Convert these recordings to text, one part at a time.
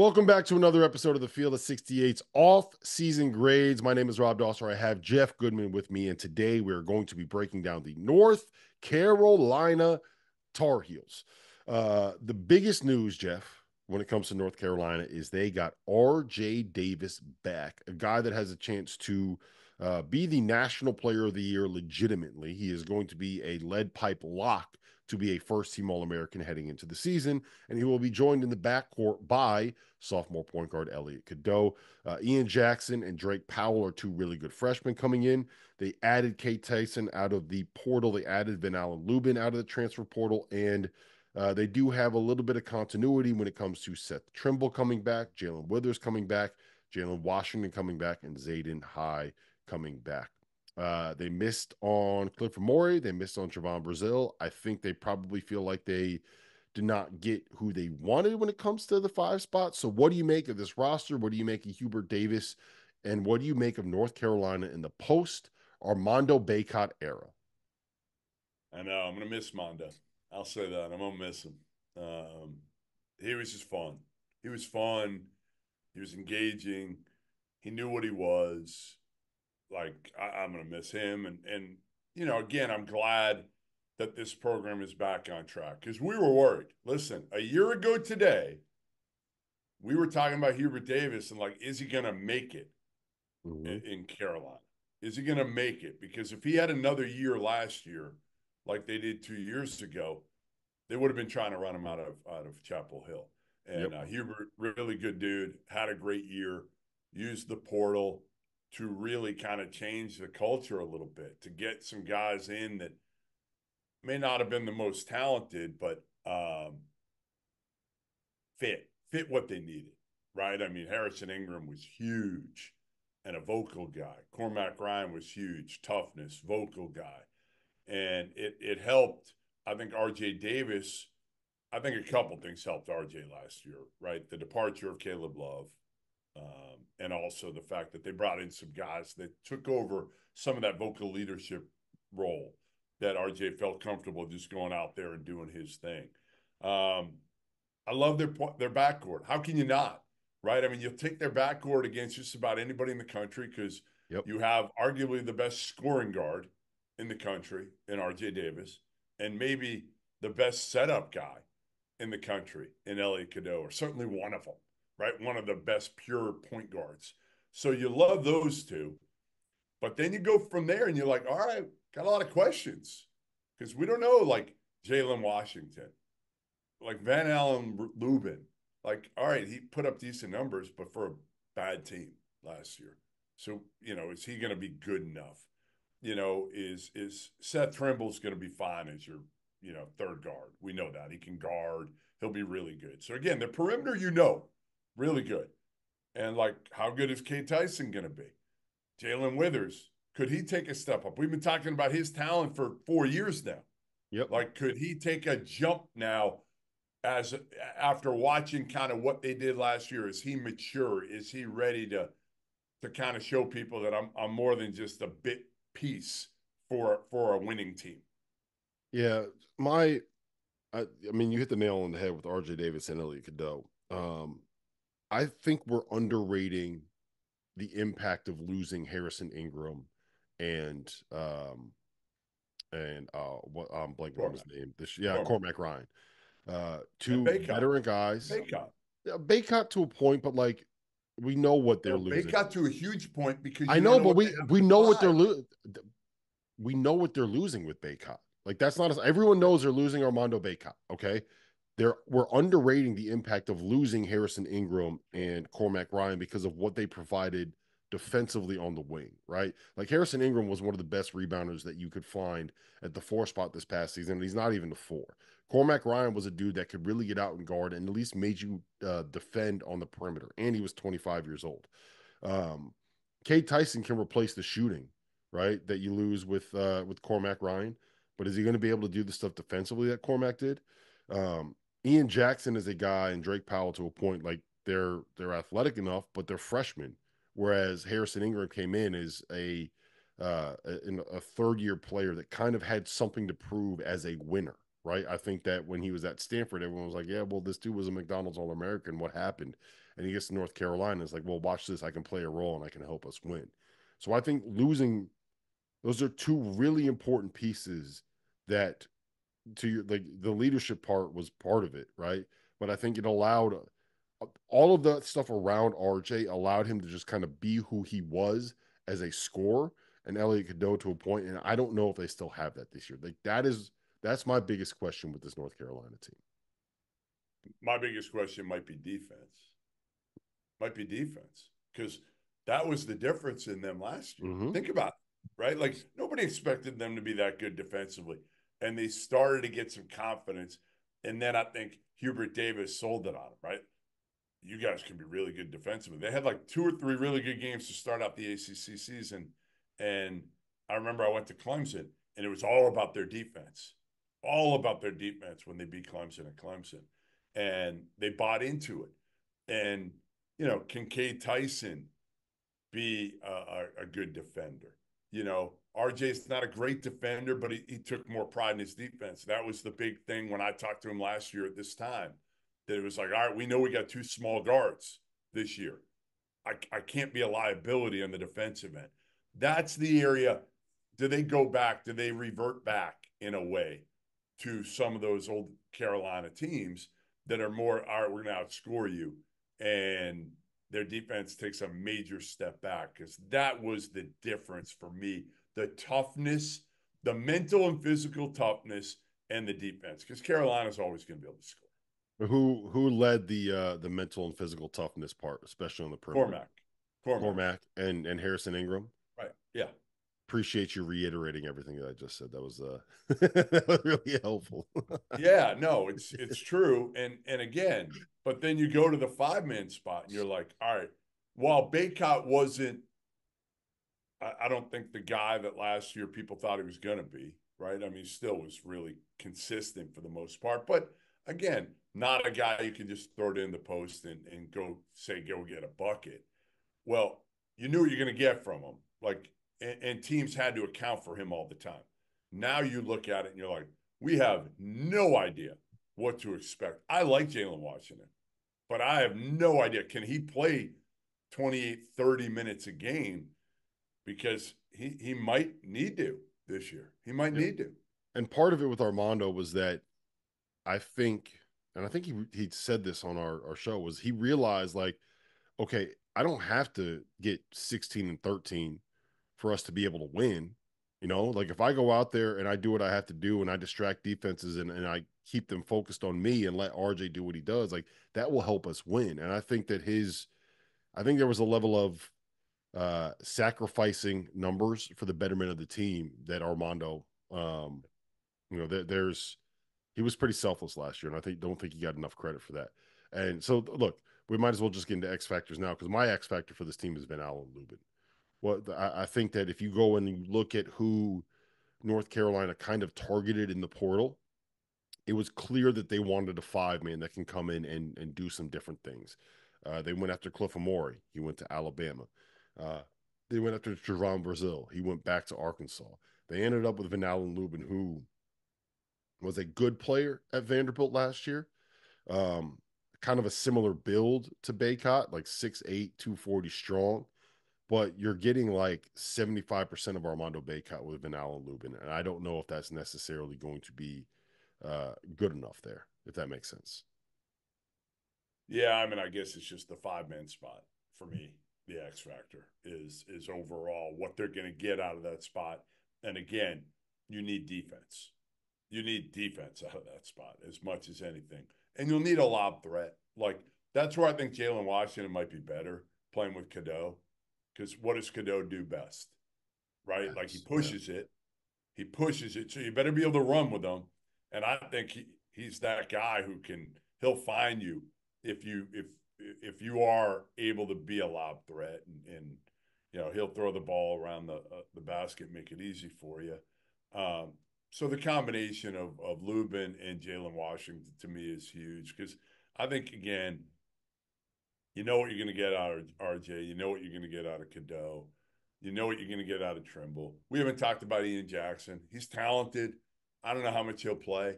Welcome back to another episode of the Field of 68's off-season grades. My name is Rob Dauster. I have Jeff Goodman with me, and today we're going to be breaking down the North Carolina Tar Heels. The biggest news, Jeff, when it comes to North Carolina is they got R.J. Davis back, a guy that has a chance to be the National Player of the Year legitimately. He is going to be a lead pipe lock to be a first-team All-American heading into the season, and he will be joined in the backcourt by sophomore point guard Elliot Cadeau. Ian Jackson and Drake Powell are two really good freshmen coming in. They added Kate Tyson out of the portal. They added Van Allen Lubin out of the transfer portal, and they do have a little bit of continuity when it comes to Seth Trimble coming back, Jalen Withers coming back, Jalen Washington coming back, and Zayden High coming back. They missed on Clifford Morey. They missed on Trevon Brazil. I think they probably feel like they did not get who they wanted when it comes to the 5 spot. So what do you make of this roster? What do you make of Hubert Davis? And what do you make of North Carolina in the post-Armando Bacot era? I know. I'm going to miss Mondo. I'll say that. I'm going to miss him. He was just fun. He was fun. He was engaging. He knew what he was. I'm going to miss him. And again, I'm glad that this program is back on track because we were worried. Listen, a year ago today, we were talking about Hubert Davis and is he going to make it in Carolina? Is he going to make it? Because if he had another year last year, like they did 2 years ago, they would have been trying to run him out of Chapel Hill. And Hubert, really good dude, had a great year, used the portal to really kind of change the culture a little bit, to get some guys in that may not have been the most talented, but fit what they needed, right? I mean, Harrison Ingram was huge and a vocal guy. Cormac Ryan was huge, toughness, vocal guy. And it helped, I think, R.J. Davis. I think a couple things helped R.J. last year, right? The departure of Caleb Love, and also the fact that they brought in some guys that took over some of that vocal leadership role that RJ felt comfortable just going out there and doing his thing. I love their backcourt. How can you not, right? I mean, you'll take their backcourt against just about anybody in the country because you have arguably the best scoring guard in the country in RJ Davis and maybe the best setup guy in the country in Elliot Cadeau, or certainly one of them. Right? One of the best pure point guards. So you love those two. But then you go from there and you're like, all right, got a lot of questions. Because we don't know, Jalen Washington, Van Allen Lubin. All right, he put up decent numbers, but for a bad team last year. So, is he going to be good enough? Is Seth Trimble's going to be fine as your, third guard? We know that. He can guard. He'll be really good. So, again, the perimeter, really good. And how good is Kate Tyson going to be? Jalen Withers, could he take a step up? We've been talking about his talent for 4 years now. Yep. Could he take a jump now after watching kind of what they did last year? Is he mature? Is he ready to kind of show people that I'm more than just a bit piece for a winning team? Yeah. I mean, you hit the nail on the head with R.J. Davis and Elliot Cadeau. I think we're underrating the impact of losing Harrison Ingram and what I'm blanking on his name. Cormac Ryan. Two veteran guys. Bacot to a point, but we know what they're losing. Bacot to a huge point because I know, but we know what they're losing. We know what they're losing with Bacot. That's not everyone knows they're losing Armando Bacot. Okay. We're underrating the impact of losing Harrison Ingram and Cormac Ryan because of what they provided defensively on the wing, right? Harrison Ingram was one of the best rebounders that you could find at the 4 spot this past season, and he's not even the 4. Cormac Ryan was a dude that could really get out and guard and at least made you defend on the perimeter, and he was 25 years old. Kate Tyson can replace the shooting, right, that you lose with Cormac Ryan, but is he going to be able to do the stuff defensively that Cormac did? Ian Jackson is a guy, and Drake Powell to a point, they're athletic enough, but they're freshmen. Whereas Harrison Ingram came in as a third-year player that kind of had something to prove as a winner, right? I think that when he was at Stanford, everyone was like, yeah, well, this dude was a McDonald's All-American. What happened? and he gets to North Carolina. It's like, well, watch this. I can play a role and I can help us win. So I think losing, those are two really important pieces that, to your, like, the leadership part was part of it, right? But I think it allowed all of the stuff around RJ allowed him to just kind of be who he was as a scorer, and Elliot Cadeau to a point. And I don't know if they still have that this year. Like that's my biggest question with this North Carolina team. My biggest question might be defense. Might be defense, because that was the difference in them last year. Mm-hmm. Think about it, right? Like, nobody expected them to be that good defensively, and they started to get some confidence. And then I think Hubert Davis sold it on them, right? You guys can be really good defensively. They had like 2 or 3 really good games to start out the ACC season. And I remember I went to Clemson, and it was all about their defense, all about their defense when they beat Clemson at Clemson. And they bought into it. And, you know, can Cade Tyson be a good defender? You know, RJ's not a great defender, but he took more pride in his defense. That was the big thing when I talked to him last year at this time, that it was like, all right, we know we got 2 small guards this year. I can't be a liability on the defensive end. That's the area. Do they go back? Do they revert back in a way to some of those old Carolina teams that are more, all right, we're going to outscore you, and their defense takes a major step back? Because that was the difference for me. The toughness, the mental and physical toughness, and the defense. Because Carolina's always going to be able to score. Who led the mental and physical toughness part, especially on the perimeter? Cormac and Harrison Ingram. Right. Yeah. Appreciate you reiterating everything that I just said. That was that was really helpful. Yeah, no, it's true. And again, but then you go to the 5-man spot and you're like, all right, while Bacot wasn't, I don't think the guy that last year people thought he was going to be, right? I mean, he still was really consistent for the most part. But again, not a guy you can just throw it in the post and go get a bucket. Well, you knew what you're going to get from him. Like, and teams had to account for him all the time. Now you look at it and you're like, we have no idea what to expect. I like Jalen Washington, but I have no idea. Can he play 28, 30 minutes a game? Because he might need to this year. He might need to. And part of it with Armando was that I think, and I think he said this on our show, was he realized, like, okay, I don't have to get 16 and 13 for us to be able to win. You know, like if I go out there and I do what I have to do and I distract defenses and I keep them focused on me and let RJ do what he does, like that will help us win. And I think that I think there was a level of sacrificing numbers for the betterment of the team that Armando, you know, he was pretty selfless last year, and don't think he got enough credit for that. And so, look, we might as well just get into X factors now, because my X factor for this team has been Alan Lubin. Well, I think that if you go and you look at who North Carolina kind of targeted in the portal, it was clear that they wanted a 5-man that can come in and do some different things. They went after Cliff Amore. He went to Alabama. They went after Javon Brazil. He went back to Arkansas. They ended up with Van Allen Lubin, who was a good player at Vanderbilt last year. Kind of a similar build to Bacot, like 6'8", 240 strong. But you're getting like 75% of Armando Bacot with Van Allen Lubin. And I don't know if that's necessarily going to be good enough there, if that makes sense. Yeah, I mean, I guess it's just the 5-man spot for me. The X factor is overall what they're going to get out of that spot. And again, you need defense. You need defense out of that spot as much as anything. And you'll need a lob threat. Like, that's where I think Jalen Washington might be better, playing with Cadeau. Because what does Cadeau do best? Right? Yes, like, he pushes it. He pushes it. So you better be able to run with him. And I think he's that guy who he'll find you if you are able to be a lob threat, and you know, he'll throw the ball around the basket, make it easy for you. So the combination of Lubin and Jalen Washington to me is huge, because I think, again, you know what you're going to get out of RJ. You know what you're going to get out of Cadeau. You know what you're going to get out of Trimble. We haven't talked about Ian Jackson. He's talented. I don't know how much he'll play.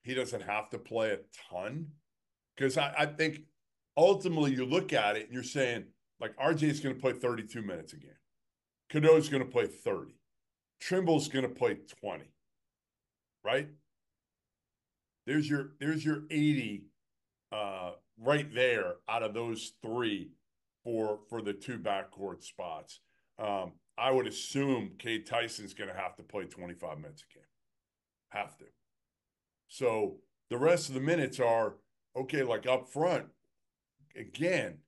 He doesn't have to play a ton, because I think ultimately you look at it and you're saying, like, RJ is going to play 32 minutes a game. Cadeau's going to play 30. Trimble's going to play 20, right? There's your 80 right there out of those three for the two backcourt spots. I would assume Cade Tyson's going to have to play 25 minutes a game. Have to. So the rest of the minutes are okay. Like up front, again,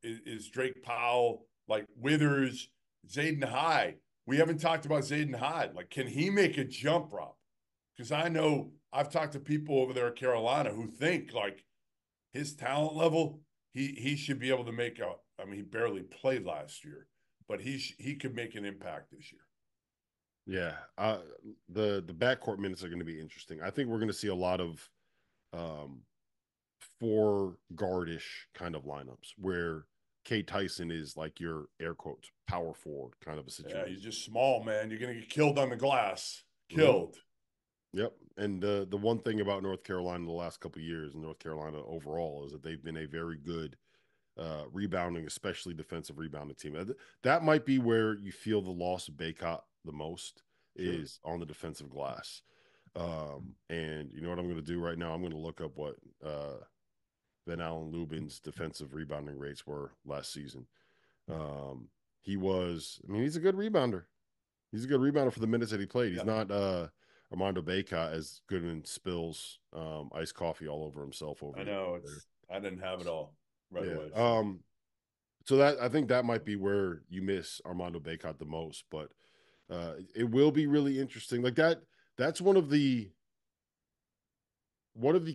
is Drake Powell, like Withers, Zayden Hyde. We haven't talked about Zayden Hyde. Like, can he make a jump, Rob? Because I know I've talked to people over there in Carolina who think like his talent level, he should be able to make a. I mean, he barely played last year, but he could make an impact this year. Yeah, the backcourt minutes are going to be interesting. I think we're going to see a lot of um, four guardish kind of lineups where Cade Tyson is like your air quotes power forward kind of a Yeah, you're situation. just small, man. You're gonna get killed on the glass. Mm-hmm. Killed. Yep. And the one thing about North Carolina the last couple of years, and North Carolina overall, is that they've been a very good rebounding, especially defensive rebounding team. That might be where you feel the loss of Baycott the most Sure. is on the defensive glass. And you know what I'm going to do right now? I'm going to look up what Ben Allen Lubin's defensive rebounding rates were last season. He was, I mean, he's a good rebounder. He's a good rebounder for the minutes that he played. He's Yeah. not Armando Baycott as Goodman spills iced coffee all over himself over I the know there. I didn't have it all right Yeah. away. So So that I think that might be where you miss Armando Baycott the most, but it will be really interesting. Like that's one of the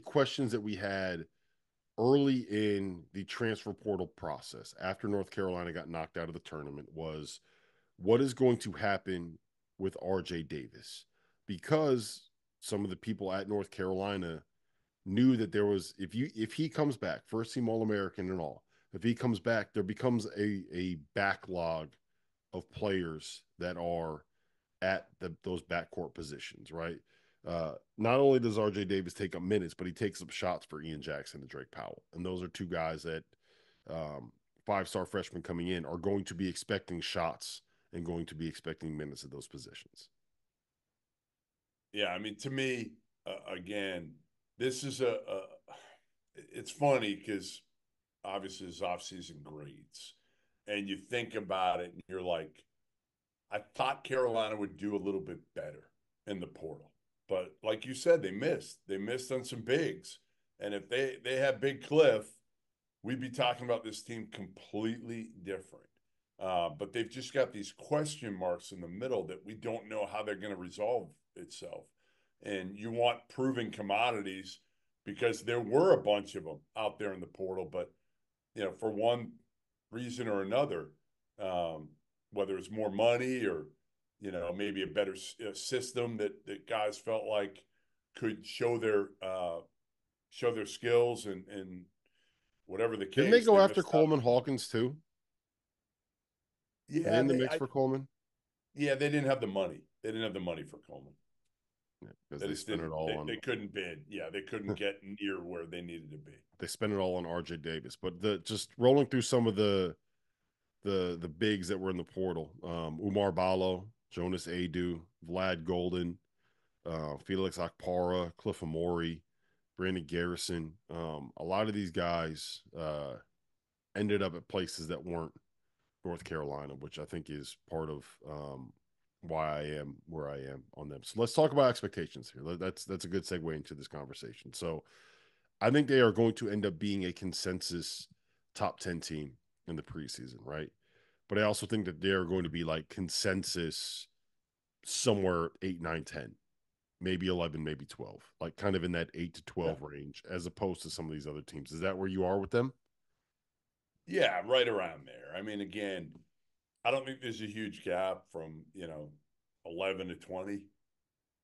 questions that we had early in the transfer portal process after North Carolina got knocked out of the tournament was what is going to happen with RJ Davis? Because some of the people at North Carolina knew that there was if he comes back, first team All American and all, if he comes back, there becomes a backlog of players that are at those backcourt positions, right? Not only does RJ Davis take up minutes, but he takes up shots for Ian Jackson and Drake Powell. And those are two guys that five-star freshmen coming in are going to be expecting shots and going to be expecting minutes at those positions. yeah, I mean, to me, again, this is it's funny because obviously it's off-season grades, and you think about it, and you're like, I thought Carolina would do a little bit better in the portal, but like you said, they missed. They missed on some bigs, and if they had Big Cliff, we'd be talking about this team completely different. But they've just got these question marks in the middle that we don't know how they're going to resolve itself. And you want proven commodities because there were a bunch of them out there in the portal, but for one reason or another, whether it's more money or maybe a better system that guys felt like could show their skills and whatever the Didn't they case, go they after missed out. Coleman Hawkins too? Are they Yeah, in the mix for Coleman? they didn't have the money. They didn't have the money for Coleman. Yeah, because They they just spent it didn't. all They on couldn't bid. Yeah, they couldn't get near where they needed to be. they spent it all on RJ Davis. But the just rolling through some of the bigs that were in the portal. Umar Ballo, Jonas Adu, Vlad Golden, Felix Akpara, Cliff Amori, Brandon Garrison. A lot of these guys ended up at places that weren't North Carolina, which I think is part of why I am where I am on them. So let's talk about expectations here. That's a good segue into this conversation. So I think they are going to end up being a consensus top 10 team in the preseason, right? But I also think that they're going to be like consensus somewhere 8, 9, 10, maybe 11, maybe 12, like kind of in that 8 to Yeah, 12 range, as opposed to some of these other teams. Is that where you are with them? yeah, right around there. I mean, again, I don't think there's a huge gap from 11 to 20.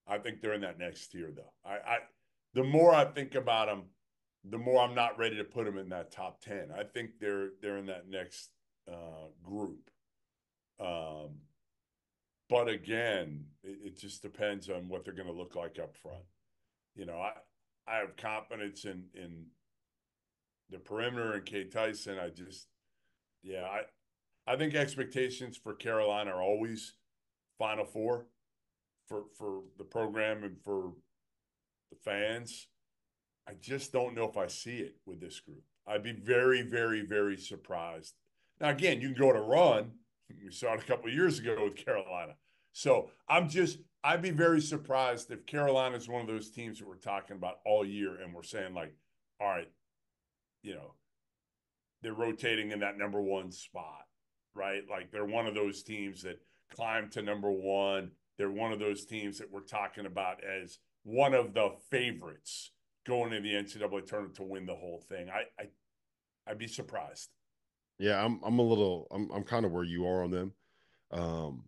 I think they're in that next tier, though. The more I think about them, the more I'm not ready to put them in that top 10. I think they're in that next group. Um, but again, it just depends on what they're going to look like up front. I have confidence in the perimeter and Kate Tyson, yeah, I think expectations for Carolina are always Final Four for the program and for the fans. I just don't know if I see it with this group. I'd be very, very, very surprised. Now, again, you can go to run. We saw it a couple of years ago with Carolina. So I'd be very surprised if Carolina is one of those teams that we're talking about all year and we're saying, like, all right, you know, they're rotating in that number one spot, right? Like they're one of those teams that climb to number one. They're one of those teams that we're talking about as one of the favorites going to the NCAA tournament to win the whole thing. I'd be surprised. Yeah, I'm kind of where you are on them. Um,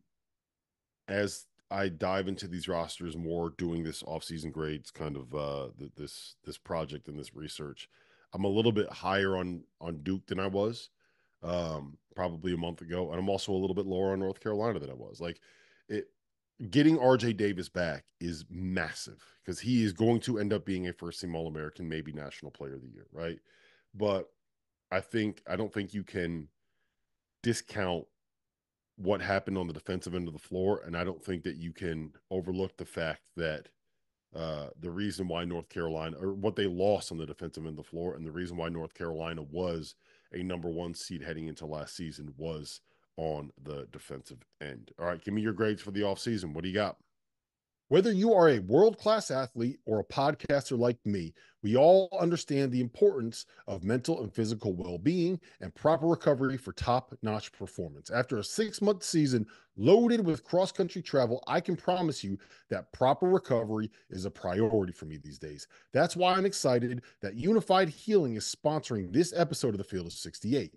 as I dive into these rosters more, doing this offseason grades kind of this project and this research, I'm a little bit higher on Duke than I was probably a month ago, and I'm also a little bit lower on North Carolina than I was. Like it, getting RJ Davis back is massive because he is going to end up being a first team All American, maybe National Player of the Year, right? But I don't think you can discount what happened on the defensive end of the floor, and I don't think that you can overlook the fact that the reason why North Carolina, or what they lost on the defensive end of the floor, and the reason why North Carolina was a number one seed heading into last season was on the defensive end. All right, give me your grades for the offseason. What do you got? Whether you are a world class athlete or a podcaster like me, we all understand the importance of mental and physical well being and proper recovery for top notch performance. After a 6-month season loaded with cross country travel, I can promise you that proper recovery is a priority for me these days. That's why I'm excited that Unified Healing is sponsoring this episode of the Field of 68.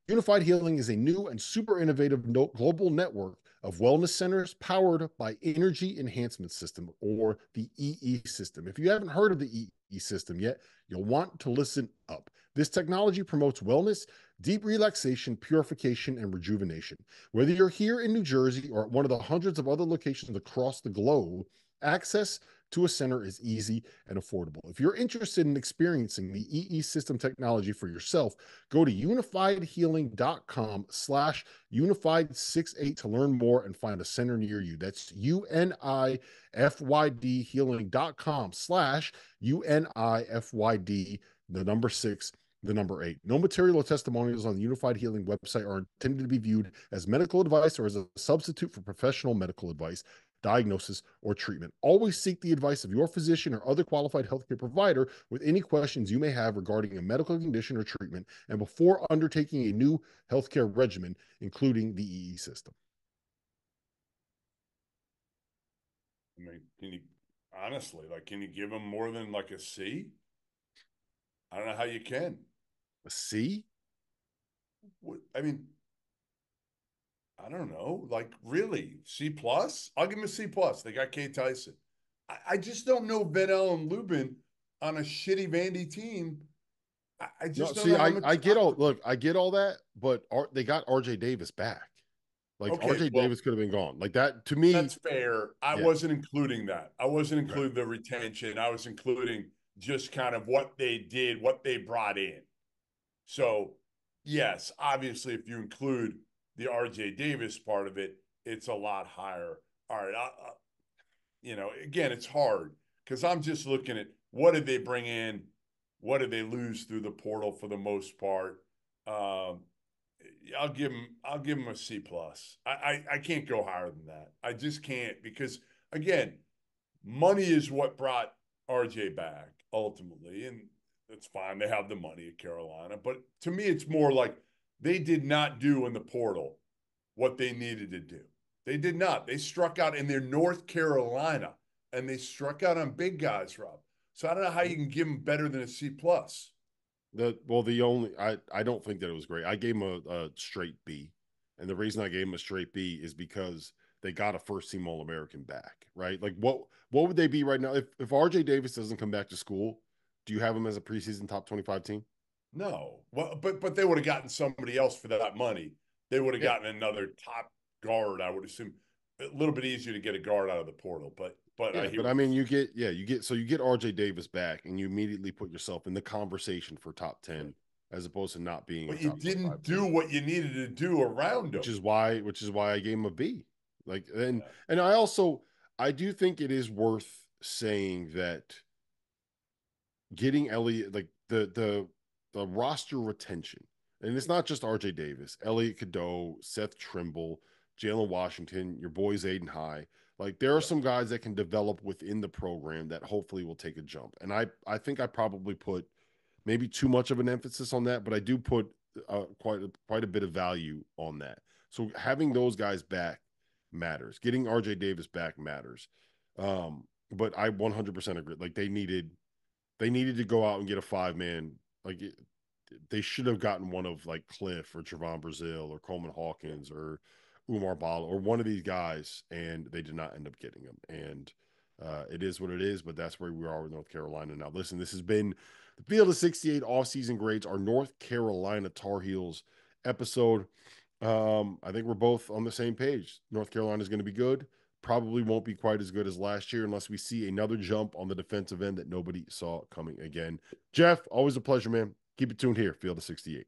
Unified Healing is a new and super innovative global network of wellness centers powered by Energy Enhancement System, or the EE system. If you haven't heard of the EE system yet, you'll want to listen up. This technology promotes wellness, deep relaxation, purification, and rejuvenation. Whether you're here in New Jersey or at one of the hundreds of other locations across the globe, access to a center is easy and affordable. If you're interested in experiencing the EE system technology for yourself, go to unifiedhealing.com/unified68 to learn more and find a center near you. That's UNIFYD healing.com/UNIFYD, the number 6, the number 8. No material or testimonials on the Unified Healing website are intended to be viewed as medical advice or as a substitute for professional medical advice, diagnosis, or treatment. Always seek the advice of your physician or other qualified healthcare provider with any questions you may have regarding a medical condition or treatment, and before undertaking a new healthcare regimen, including the EE system. I mean, honestly, like, can you give them more than like a C? I don't know how you can. A C? I mean, I don't know. Like, really, C plus? I'll give them a C plus. They got Kate Tyson. I just don't know Vedel and Lubin on a shitty Vandy team. I No, just don't see, know how I much get all, confidence. look, I get all that, but they got RJ Davis back. Like Okay, RJ well, Davis could have been gone. Like that to me, that's fair. I yeah. wasn't including that. I wasn't Okay. including the retention. I was including just kind of what they did, what they brought in. So, yes, obviously, if you include the RJ Davis part of it, it's a lot higher. All right, again, it's hard because I'm just looking at what did they bring in, what did they lose through the portal for the most part. Um, I'll give them a C plus. I can't go higher than that. I just can't because again, money is what brought RJ back ultimately, and that's fine. They have the money at Carolina, but to me, it's more like they did not do in the portal what they needed to do. They did not. They struck out in their North Carolina, and they struck out on big guys, Rob. So I don't know how you can give them better than a C plus. I don't think that it was great. I gave him a straight B, and the reason I gave him a straight B is because they got a first team All American back, right? Like what would they be right now if RJ Davis doesn't come back to school? Do you have him as a preseason top 25 team? No, well, but they would have gotten somebody else for that money. They would have Yeah, gotten another top guard. I would assume a little bit easier to get a guard out of the portal, but I yeah, hear but what I you're mean, saying. you get RJ Davis back, and you immediately put yourself in the conversation for top Sure. 10 as opposed to not being a But you top 25 didn't do team. what you needed to do around them. Which is why I gave him a B. Like, and Yeah. and I do think it is worth saying that getting Elliott, like the roster retention, and it's not just RJ Davis, Elliott Cadeau, Seth Trimble, Jalen Washington, your boys Aiden High. Like, there are Yeah. some guys that can develop within the program that hopefully will take a jump. And I think I probably put maybe too much of an emphasis on that, but I do put quite a bit of value on that. So having those guys back matters. Getting RJ Davis back matters. But I 100% agree. Like, they needed to go out and get a 5-man. Like, they should have gotten one of like Cliff or Trevon Brazile or Coleman Hawkins or Umar Bala or one of these guys, and they did not end up getting them. And it is what it is, but that's where we are with North Carolina. Now, listen, this has been the Field of 68 off-season grades, our North Carolina Tar Heels episode. I think we're both on the same page. North Carolina is going to be good. Probably won't be quite as good as last year unless we see another jump on the defensive end that nobody saw coming again. Jeff, always a pleasure, man. Keep it tuned here, Field of 68.